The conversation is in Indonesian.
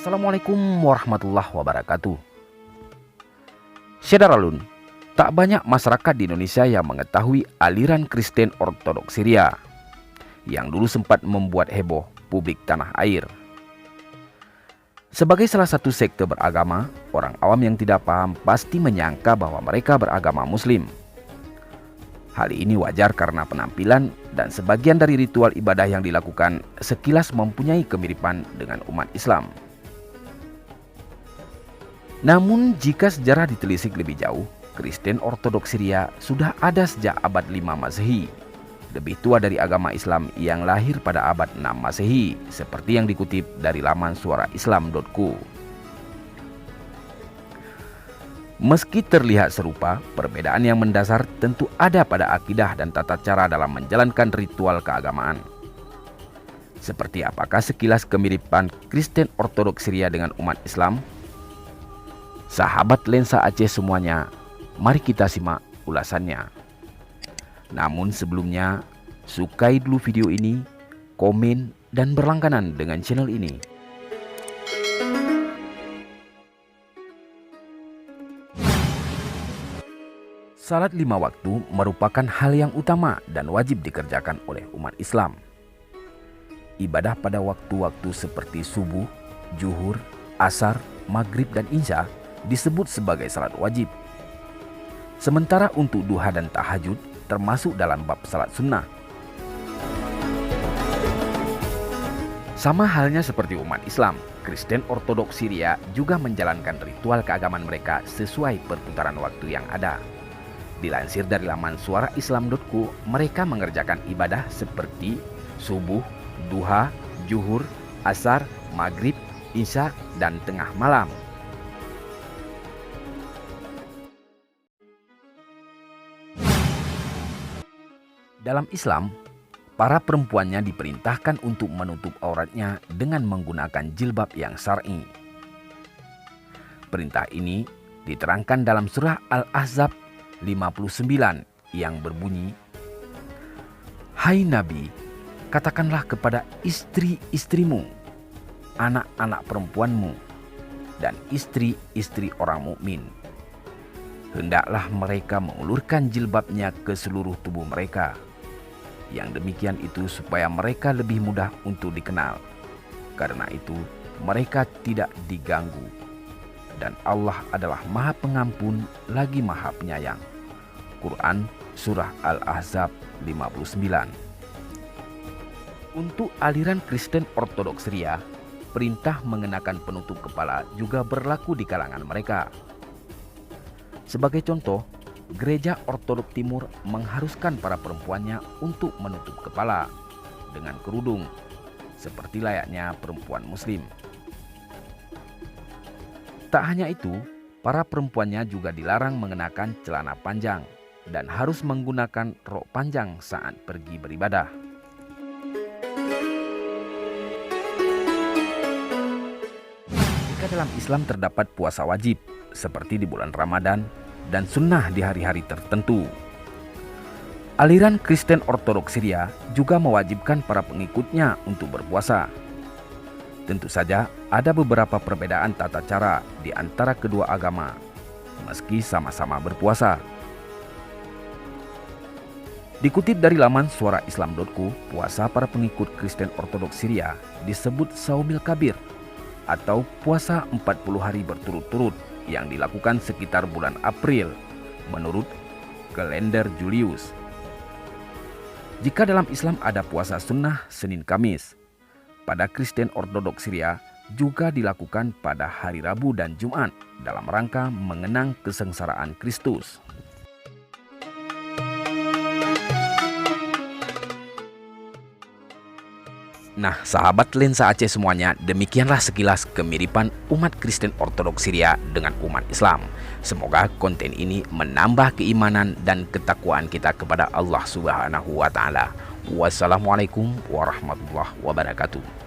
Assalamualaikum warahmatullahi wabarakatuh. Syederalun, tak banyak masyarakat di Indonesia yang mengetahui aliran Kristen Ortodoks Syria yang dulu sempat membuat heboh publik tanah air. Sebagai salah satu sekte beragama, orang awam yang tidak paham pasti menyangka bahwa mereka beragama Muslim. Hal ini wajar karena penampilan dan sebagian dari ritual ibadah yang dilakukan sekilas mempunyai kemiripan dengan umat Islam. Namun jika sejarah ditelisik lebih jauh, Kristen Ortodoks Syria sudah ada sejak abad 5 Masehi, lebih tua dari agama Islam yang lahir pada abad 6 Masehi, seperti yang dikutip dari laman suaraislam.co. Meski terlihat serupa, perbedaan yang mendasar tentu ada pada akidah dan tata cara dalam menjalankan ritual keagamaan. Seperti apakah sekilas kemiripan Kristen Ortodoks Syria dengan umat Islam? Sahabat Lensa Aceh semuanya, mari kita simak ulasannya. Namun sebelumnya, sukai dulu video ini, komen, dan berlangganan dengan channel ini. Salat 5 waktu merupakan hal yang utama dan wajib dikerjakan oleh umat Islam. Ibadah pada waktu-waktu seperti subuh, zuhur, asar, maghrib, dan isya disebut sebagai salat wajib. Sementara untuk duha dan tahajud termasuk dalam bab salat sunnah. Sama halnya seperti umat Islam, Kristen Ortodoks Syria juga menjalankan ritual keagamaan mereka sesuai perputaran waktu yang ada. Dilansir dari laman suaraislam.co, mereka mengerjakan ibadah seperti subuh, duha, zuhur, asar, maghrib, isya, dan tengah malam. Dalam Islam, para perempuannya diperintahkan untuk menutup auratnya dengan menggunakan jilbab yang syar'i. Perintah ini diterangkan dalam surah Al-Ahzab 59 yang berbunyi, "Hai Nabi, katakanlah kepada istri-istrimu, anak-anak perempuanmu, dan istri-istri orang mukmin, hendaklah mereka mengulurkan jilbabnya ke seluruh tubuh mereka. Yang demikian itu supaya mereka lebih mudah untuk dikenal. Karena itu mereka tidak diganggu. Dan Allah adalah Maha Pengampun lagi Maha Penyayang." Quran Surah Al-Ahzab 59. Untuk aliran Kristen Ortodoks Syria, perintah mengenakan penutup kepala juga berlaku di kalangan mereka. Sebagai contoh, Gereja Ortodoks Timur mengharuskan para perempuannya untuk menutup kepala dengan kerudung, seperti layaknya perempuan Muslim. Tak hanya itu, para perempuannya juga dilarang mengenakan celana panjang dan harus menggunakan rok panjang saat pergi beribadah. Jika dalam Islam terdapat puasa wajib, seperti di bulan Ramadan, dan sunnah di hari-hari tertentu, aliran Kristen Ortodoks Syria juga mewajibkan para pengikutnya untuk berpuasa. Tentu saja ada beberapa perbedaan tata cara di antara kedua agama, meski sama-sama berpuasa. Dikutip dari laman suaraislam.co, puasa para pengikut Kristen Ortodoks Syria disebut Saumil Kabir atau puasa 40 hari berturut-turut yang dilakukan sekitar bulan April menurut kalender Julius. Jika dalam Islam ada puasa sunnah Senin Kamis, pada Kristen Ortodoks Syria juga dilakukan pada hari Rabu dan Jumat dalam rangka mengenang kesengsaraan Kristus. Nah, sahabat Lensa Aceh semuanya, demikianlah sekilas kemiripan umat Kristen Ortodoks Syria dengan umat Islam. Semoga konten ini menambah keimanan dan ketakwaan kita kepada Allah Subhanahu wa Ta'ala. Wassalamualaikum warahmatullahi wabarakatuh.